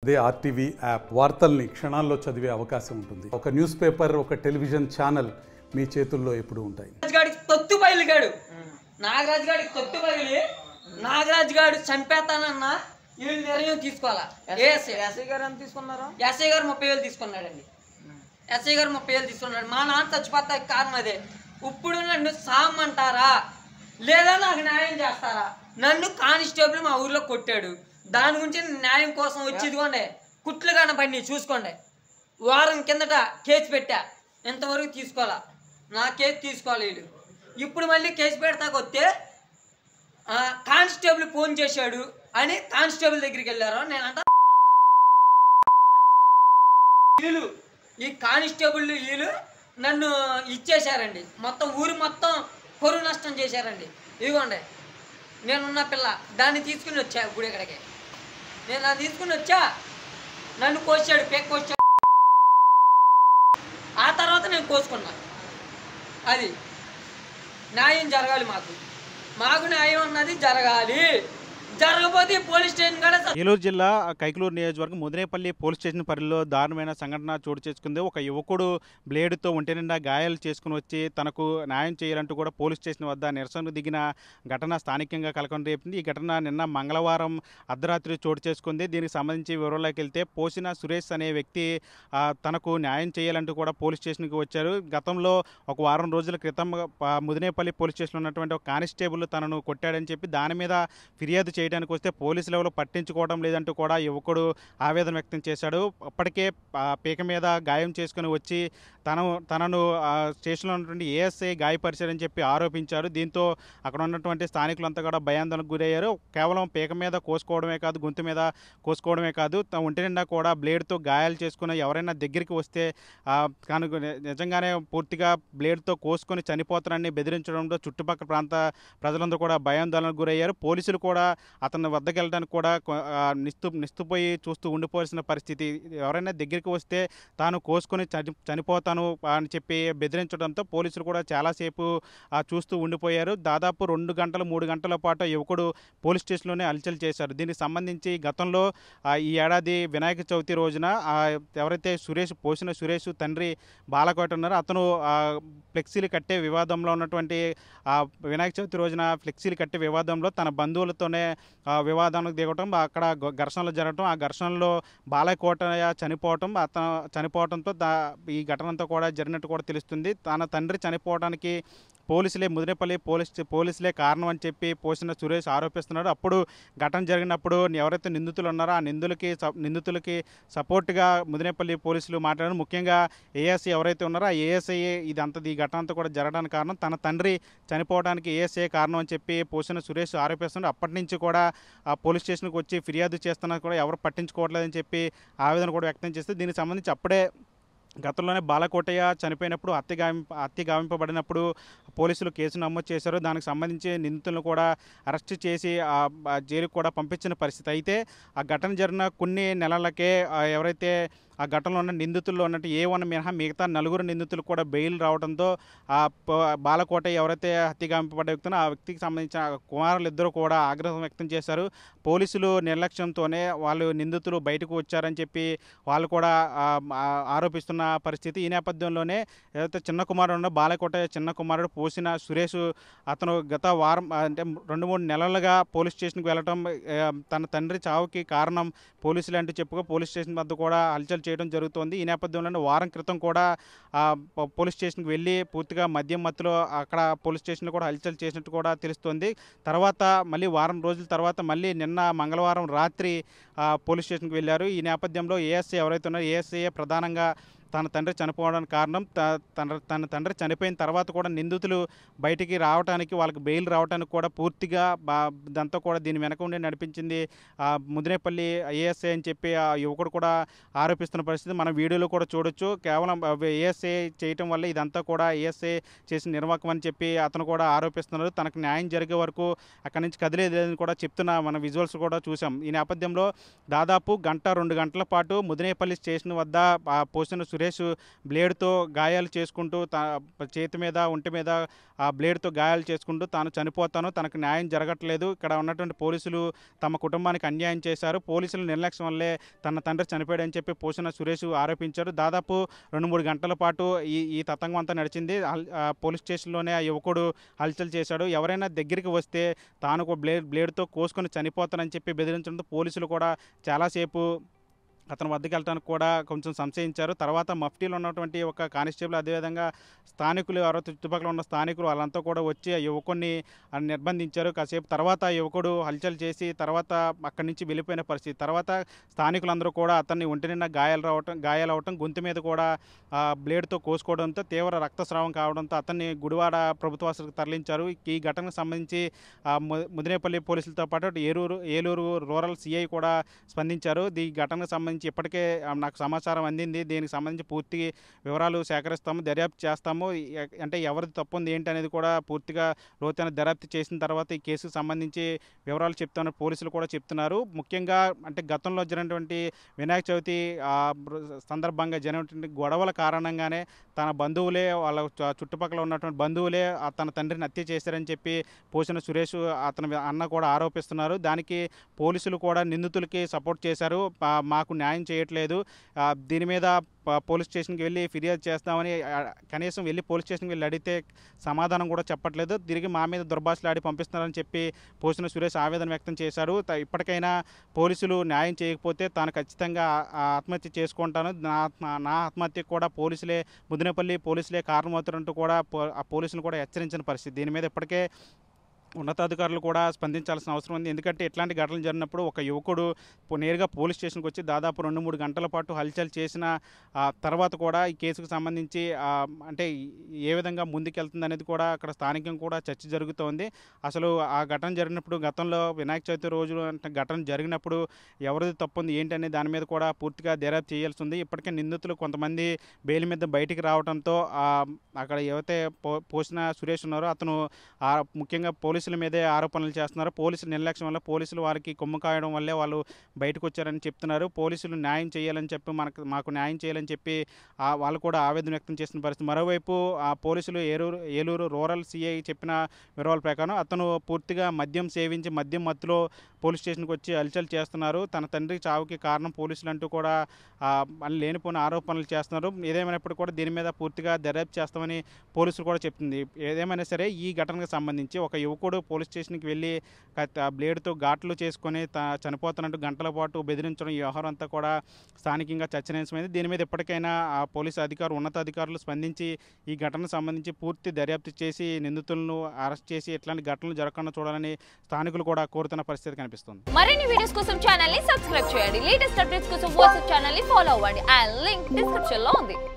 అదే RTV app వార్తల్ని క్షణాల్లో చదివే అవకాశం ఉంటుంది. ఒక న్యూస్ పేపర్, ఒక టెలివిజన్ ఛానల్ మీ చేతుల్లో ఎప్పుడు ఉంటాయి. తొత్తు బయలుగాడు నాగరాజు గాడికి తొత్తు బయలు నాగరాజు గారు చంపేస్తానన్నా వీళ్ళు నిర్ణయం తీసుకోవాలా. ఎస్ఐ గారు ఎంత తీసుకున్నారు? ఎస్ఐ గారు 30,000 తీసుకున్నాడండి. ఎస్ఐ గారు 30,000 తీసుకున్నాడు. మా నాన్న చచ్చిపోతాకి కారణం అదే. ఇప్పుడు నన్ను సామంటారా లేదా నాకు న్యాయం చేస్తారా? నన్ను కానిస్టేబుల్ మా ఊర్లో కొట్టాడు. దాని గురించి న్యాయం కోసం వచ్చి ఇదిగోండి కుట్లు కనపడి చూసుకోండి. వారం కిందట కేసు పెట్టా, ఇంతవరకు తీసుకోవాలా. నా కేసు తీసుకోవాలి వీళ్ళు. ఇప్పుడు మళ్ళీ కేసు పెడతాక వస్తే కానిస్టేబుల్ ఫోన్ చేశాడు అని కానిస్టేబుల్ దగ్గరికి వెళ్ళారు. నేనంట వీళ్ళు ఈ కానిస్టేబుల్ వీళ్ళు నన్ను ఇచ్చేశారండి. మొత్తం ఊరు మొత్తం పొరుగు నష్టం చేశారండి. ఇదిగోండి నేనున్న పిల్ల దాన్ని తీసుకుని వచ్చా. ఇప్పుడు ఇక్కడికి నేను దాన్ని తీసుకుని వచ్చా, నన్ను కోసాడు, పేక్ కోసాడు. ఆ తర్వాత నేను కోసుకున్నా. అది న్యాయం జరగాలి. మాకు న్యాయం అన్నది జరగాలి. జరగకపోతే పోలీస్ స్టేషన్ కూడా. ఏలూరు జిల్లా కైకలూరు నియోజకవర్గం ముదినేపల్లి పోలీస్ స్టేషన్ పరిధిలో దారుణమైన సంఘటన చోటు చేసుకుంది. ఒక యువకుడు బ్లేడుతో ఒంటి నిండా గాయాలు చేసుకుని వచ్చి తనకు న్యాయం చేయాలంటూ కూడా పోలీస్ స్టేషన్ వద్ద నిరసనకు దిగిన ఘటన స్థానికంగా కలకలం రేపింది. ఈ ఘటన నిన్న మంగళవారం అర్ధరాత్రి చోటు చేసుకుంది. దీనికి సంబంధించి వివరాల్లోకి వెళ్తే పోసిన సురేష్ అనే వ్యక్తి తనకు న్యాయం చేయాలంటూ కూడా పోలీస్ స్టేషన్కి వచ్చారు. గతంలో ఒక వారం రోజుల క్రితం ముదినేపల్లి పోలీస్ స్టేషన్లో ఉన్నటువంటి ఒక కానిస్టేబుల్ తనను కొట్టాడని చెప్పి దాని మీద ఫిర్యాదు చేయడానికి వస్తే పోలీసులు ఎవరు పట్టించుకోవడం లేదంటూ కూడా యువకుడు ఆవేదన వ్యక్తం చేశాడు. అప్పటికే పీక మీద గాయం చేసుకుని వచ్చి తనను స్టేషన్లో ఉన్నటువంటి ఏఎస్ఐ గాయపరిచారని చెప్పి ఆరోపించారు. దీంతో అక్కడ ఉన్నటువంటి స్థానికులంతా కూడా భయాందోళనకు గురయ్యారు. కేవలం పీక మీద కోసుకోవడమే కాదు, గొంతు మీద కోసుకోవడమే కాదు, ఒంటి నిండా కూడా బ్లేడ్తో గాయాలు చేసుకుని ఎవరైనా దగ్గరికి వస్తే కనుక నిజంగానే పూర్తిగా బ్లేడ్తో కోసుకొని చనిపోతారని బెదిరించడంతో చుట్టుపక్కల ప్రాంత ప్రజలందరూ కూడా భయాందోళనకు గురయ్యారు. పోలీసులు కూడా అతని వద్దకు వెళ్ళడానికి కూడా నిస్తుపోయి చూస్తూ ఉండిపోవాల్సిన పరిస్థితి. ఎవరైనా దగ్గరికి వస్తే తాను కోసుకొని చనిపోతాను అని చెప్పి బెదిరించడంతో పోలీసులు కూడా చాలాసేపు చూస్తూ ఉండిపోయారు. దాదాపు 2 గంటలు 3 గంటల పాటు యువకుడు పోలీస్ స్టేషన్లోనే హల్చల్ చేశారు. దీనికి సంబంధించి గతంలో ఈ ఏడాది వినాయక చవితి రోజున ఎవరైతే పోసిన సురేష్ తండ్రి బాలకోట ఉన్నారో అతను ఫ్లెక్సీలు కట్టే వివాదంలో ఉన్నటువంటి వినాయక చవితి రోజున ఫ్లెక్సీలు కట్టే వివాదంలో తన బంధువులతోనే వివాదానికి దిగటం, అక్కడ ఘర్షణలు జరగటం, ఆ ఘర్షణలో బాలకోటయ్య చనిపోవడంతో ఈ ఘటన అంతా కూడా జరిగినట్టు కూడా తెలుస్తుంది. తన తండ్రి చనిపోవడానికి ముదినేపల్లి పోలీసులే కారణం అని చెప్పి పోసిన సురేష్ ఆరోపిస్తున్నాడు. అప్పుడు ఘటన జరిగినప్పుడు ఎవరైతే నిందితులు ఉన్నారో ఆ నిందితులకి సపోర్ట్గా ముదినేపల్లి పోలీసులు మాట్లాడారు. ముఖ్యంగా ఏఎస్ఐ ఎవరైతే ఉన్నారో ఆ ఏఎస్ఐ ఈ ఘటన అంతా కూడా జరగడానికి కారణం, తన తండ్రి చనిపోవడానికి ఏఎస్ఐ కారణం అని చెప్పి పోసిన సురేష్ ఆరోపిస్తున్నాడు. అప్పటి నుంచి కూడా ఆ పోలీస్ స్టేషన్కి వచ్చి ఫిర్యాదు చేస్తున్నా కూడా ఎవరు పట్టించుకోవట్లేదని చెప్పి ఆవేదన కూడా వ్యక్తం చేస్తే దీనికి సంబంధించి అప్పుడే గతంలోనే బాలకోటయ్య చనిపోయినప్పుడు హత్య గావింపబడినప్పుడు పోలీసులు కేసు నమోదు చేశారు. దానికి సంబంధించి నిందితులను కూడా అరెస్ట్ చేసి జైలుకు కూడా పంపించిన పరిస్థితి. అయితే ఆ ఘటన జరిగిన కొన్ని నెలలకే ఎవరైతే ఆ ఘటనలో ఉన్న నిందితుల్లో ఉన్నట్టు A1 మినహా మిగతా 4 నిందితులు కూడా బెయిల్ రావడంతో బాలకోటయ్య ఎవరైతే హత్య గావింపబడ్డ వ్యక్తినో ఆ వ్యక్తికి సంబంధించిన కుమారులు ఇద్దరు కూడా ఆగ్రహం వ్యక్తం చేశారు. పోలీసులు నిర్లక్ష్యంతోనే వాళ్ళు నిందితులు బయటకు వచ్చారని చెప్పి వాళ్ళు కూడా ఆరోపిస్తున్న పరిస్థితి. ఈ నేపథ్యంలోనే ఏదైతే చిన్న కుమారుడు బాలకోటయ్య చిన్న కుమారుడు పోసిన సురేష్ అతను గత వారం అంటే 2-3 నెలలుగా పోలీస్ స్టేషన్కి వెళ్ళటం, తన తండ్రి చావుకి కారణం పోలీసులు అంటూ చెప్పుకో పోలీస్ స్టేషన్ వద్ద కూడా హల్చల్ చేయడం జరుగుతోంది. ఈ నేపథ్యంలోనే వారం క్రితం కూడా పోలీస్ స్టేషన్కి వెళ్ళి పూర్తిగా మద్యం మత్తులో అక్కడ పోలీస్ స్టేషన్లో కూడా హల్చల్ చేసినట్టు కూడా తెలుస్తోంది. తర్వాత మళ్ళీ వారం రోజుల తర్వాత మళ్ళీ నిన్న మంగళవారం రాత్రి పోలీస్ స్టేషన్కి వెళ్ళారు. ఈ నేపథ్యంలో ఏఎస్ఐ ఎవరైతే ఉన్నారో ఏఎస్ఐ ప్రధానంగా తన తండ్రి చనిపోవడానికి కారణం, తన తండ్రి చనిపోయిన తర్వాత కూడా నిందితులు బయటికి రావడానికి వాళ్ళకి బెయిల్ రావడానికి కూడా పూర్తిగా దాంతో కూడా దీని వెనక ఉండి నడిపించింది ముదినేపల్లి ఏఎస్ఐ అని చెప్పి ఆ యువకుడు కూడా ఆరోపిస్తున్న పరిస్థితి మనం వీడియోలో కూడా చూడొచ్చు. కేవలం ఏఎస్ఐ చేయటం వల్ల ఇదంతా కూడా ఏఎస్ఐ చేసిన నిర్వాహకం అని చెప్పి అతను కూడా ఆరోపిస్తున్నారు. తనకు న్యాయం జరిగే వరకు అక్కడి నుంచి కదిలేదని కూడా చెప్తున్న మన విజువల్స్ కూడా చూసాం. ఈ నేపథ్యంలో దాదాపు 1-2 గంటల పాటు ముదినేపల్లి స్టేషన్ వద్ద పోసిన సురేష్ బ్లేడ్తో గాయాలు చేసుకుంటూ చేతి మీద ఒంటి మీద ఆ బ్లేడ్తో గాయాలు చేసుకుంటూ తాను చనిపోతాను, తనకు న్యాయం జరగట్లేదు, ఇక్కడ ఉన్నటువంటి పోలీసులు తమ కుటుంబానికి అన్యాయం చేశారు, పోలీసుల నిర్లక్ష్యం వల్లే తన తండ్రి చనిపోయాడని చెప్పి పోసిన సురేష్ ఆరోపించారు. దాదాపు 2-3 గంటల పాటు ఈ తతంగం అంతా నడిచింది. పోలీస్ స్టేషన్లోనే ఆ యువకుడు హల్చల్ చేశాడు. ఎవరైనా దగ్గరికి వస్తే తాను బ్లేడ్తో కోసుకొని చనిపోతానని చెప్పి బెదిరించడంతో పోలీసులు కూడా చాలాసేపు అతని వద్దకు వెళ్ళడానికి కూడా కొంచెం సంశయించారు. తర్వాత మఫ్టీలో ఉన్నటువంటి ఒక కానిస్టేబుల్, అదేవిధంగా స్థానికులు, ఎవరో చుట్టుపక్కల ఉన్న స్థానికులు వాళ్ళంతా కూడా వచ్చి ఆ యువకుడిని నిర్బంధించారు. కాసేపు తర్వాత యువకుడు హల్చల్ చేసి తర్వాత అక్కడి నుంచి వెళ్ళిపోయిన పరిస్థితి. తర్వాత స్థానికులందరూ కూడా అతన్ని ఒంటి నిండా గాయాలు అవటం, గొంతు మీద కూడా బ్లేడ్తో కోసుకోవడంతో తీవ్ర రక్తస్రావం కావడంతో అతన్ని గుడివాడ ప్రభుత్వ ఆసుపత్రికి తరలించారు. ఈ ఘటనకు సంబంధించి ముదినేపల్లి పోలీసులతో పాటు ఏలూరు రూరల్ సిఐ కూడా స్పందించారు. ఈ ఘటనకు సంబంధించి ఇప్పటికే నాకు సమాచారం అందింది, దీనికి సంబంధించి పూర్తి వివరాలు సేకరిస్తాము, దర్యాప్తు చేస్తాము, అంటే ఎవరిది తప్పు ఉంది ఏంటి అనేది కూడా పూర్తిగా లోతైన దర్యాప్తు చేసిన తర్వాత ఈ కేసుకు సంబంధించి వివరాలు చెప్తాను పోలీసులు కూడా చెప్తున్నారు. ముఖ్యంగా అంటే గతంలో జరిగినటువంటి వినాయక చవితి సందర్భంగా జరిగినటువంటి గొడవల కారణంగానే తన బంధువులే, వాళ్ళ చుట్టుపక్కల ఉన్నటువంటి బంధువులే తన తండ్రిని హత్య చేశారని చెప్పి పోసిన సురేష్ అతని అన్న కూడా ఆరోపిస్తున్నారు. దానికి పోలీసులు కూడా నిందితులకి సపోర్ట్ చేశారు, మాకు న్యాయం చేయట్లేదు, దీని మీద పోలీస్ స్టేషన్కి వెళ్ళి ఫిర్యాదు చేస్తామని కనీసం వెళ్ళి పోలీస్ స్టేషన్కి వెళ్ళి అడిగితే సమాధానం కూడా చెప్పట్లేదు, తిరిగి మా మీద దుర్భాషలు ఆడి పంపిస్తున్నారని చెప్పి పోసిన సురేష్ ఆవేదన వ్యక్తం చేశారు. ఇప్పటికైనా పోలీసులు న్యాయం చేయకపోతే తాను ఖచ్చితంగా ఆత్మహత్య చేసుకుంటాను, నా ఆత్మహత్యకు కూడా ముదినేపల్లి పోలీసులే కారణమవుతారంటూ కూడా ఆ పోలీసులు కూడా హెచ్చరించిన పరిస్థితి. దీని మీద ఇప్పటికే ఉన్నతాధికారులు కూడా స్పందించాల్సిన అవసరం ఉంది. ఎందుకంటే ఇట్లాంటి ఘటనలు జరిగినప్పుడు ఒక యువకుడు నేరుగా పోలీస్ స్టేషన్కి వచ్చి దాదాపు 2-3 గంటల పాటు హల్చల్ చేసిన తర్వాత కూడా ఈ కేసుకు సంబంధించి అంటే ఏ విధంగా ముందుకెళ్తుంది అనేది కూడా అక్కడ స్థానికంగా కూడా చర్చ జరుగుతోంది. అసలు ఆ ఘటన జరిగినప్పుడు గతంలో వినాయక చవితి రోజు ఘటన జరిగినప్పుడు ఎవరిది తప్పుంది ఏంటి అనే దాని మీద కూడా పూర్తిగా దర్యాప్తు చేయాల్సి ఉంది. ఇప్పటికే నిందితులు కొంతమంది బెయిల్ మీద బయటికి రావడంతో అక్కడ ఏవైతే పోసిన సురేష్ ఉన్నారో అతను ముఖ్యంగా పోలీసుల మీదే ఆరోపణలు చేస్తున్నారు. పోలీసుల నిర్లక్ష్యం వల్ల, పోలీసులు వారికి కొమ్ము కాయడం వల్లే వాళ్ళు బయటకు వచ్చారని చెప్తున్నారు. పోలీసులు న్యాయం చేయాలని చెప్పి మాకు న్యాయం చేయాలని చెప్పి వాళ్ళు కూడా ఆవేదన వ్యక్తం చేసిన పరిస్థితి. మరోవైపు ఆ పోలీసులు ఏలూరు రూరల్ సిఐ చెప్పిన వివరాల ప్రకారం అతను పూర్తిగా మద్యం సేవించి మద్యం మత్తులో పోలీస్ స్టేషన్కి వచ్చి హల్చల్ చేస్తున్నారు, తన తండ్రి చావుకి కారణం పోలీసులు అంటూ కూడా లేనిపోయిన ఆరోపణలు చేస్తున్నారు. ఏదేమైనప్పటికీ కూడా దీని మీద పూర్తిగా దర్యాప్తు చేస్తామని పోలీసులు కూడా చెప్తుంది. ఏదేమైనా సరే ఈ ఘటనకు సంబంధించి ఒక యువకుడు పోలీస్ స్టేషన్కి వెళ్ళి బ్లేడ్తో ఘాట్లు చేసుకొని చనిపోతున్నట్టు గంటల పాటు బెదిరించడం, ఈ వ్యవహారం అంతా కూడా స్థానికంగా చర్చనీయాంశమైంది. దీని మీద ఎప్పటికైనా ఆ పోలీసు ఉన్నతాధికారులు స్పందించి ఈ ఘటనకు సంబంధించి పూర్తి దర్యాప్తు చేసి నిందితులను అరెస్ట్ చేసి ఇట్లాంటి ఘటనలు జరగకుండా చూడాలని స్థానికులు కూడా కోరుతున్న పరిస్థితి కనిపిస్తుంది. మరిన్ని వీడియోస్ కోసం ఛానల్ ని సబ్స్క్రైబ్ చేయండి, లేటెస్ట్ అప్డేట్స్ కోసం వాట్సాప్ ఛానల్ ని ఫాలో అవ్వండి, ఆ లింక్ డిస్క్రిప్షన్ లో ఉంది.